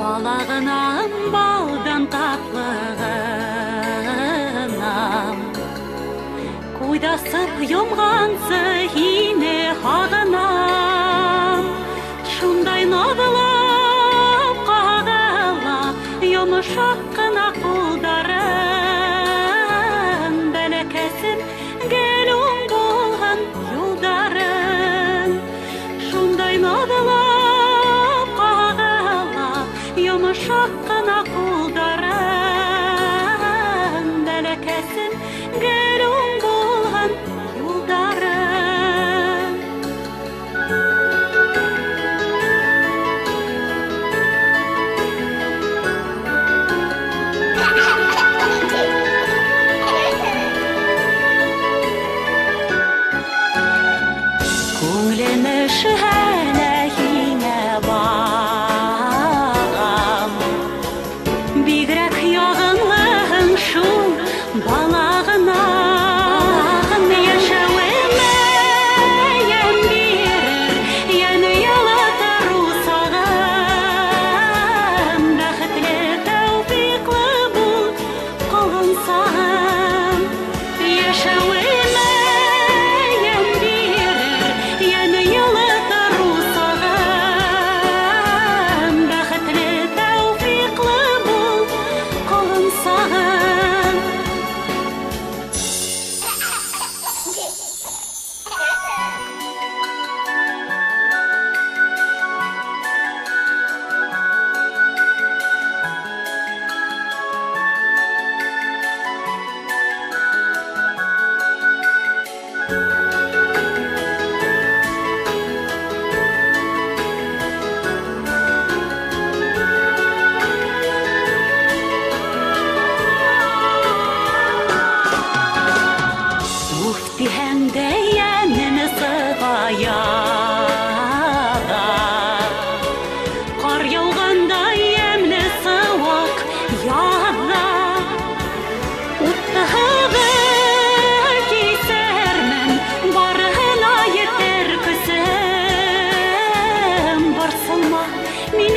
балағынан балдан татлығынан Куйдасып йомғансы ине ағынан Шундай надылап қағылап йомышақ қына қолдарын Бәләкәсін гәлуң болған юлдарын Шундай надылап қағылап йомышақ қына қолдарын Бәләкәсін гәлуң болған юлдарын Күңлені шәләйіне бағам Бигрәк яғынлығың шу балағына Яшәуіме ем бирер, яны ялатыр усағым Бәхетле тәуфиқлы бұл қолын сағым Яшәуіме ем бирер, яны ялатыр усағым Бәхетле тәуфиқлы бұл қолын сағым Дигәндә янем сыгая Кар яуганда ямьле сыуык ягда Уттыгы кисәрмен барыһына етер көсем Барсылма мин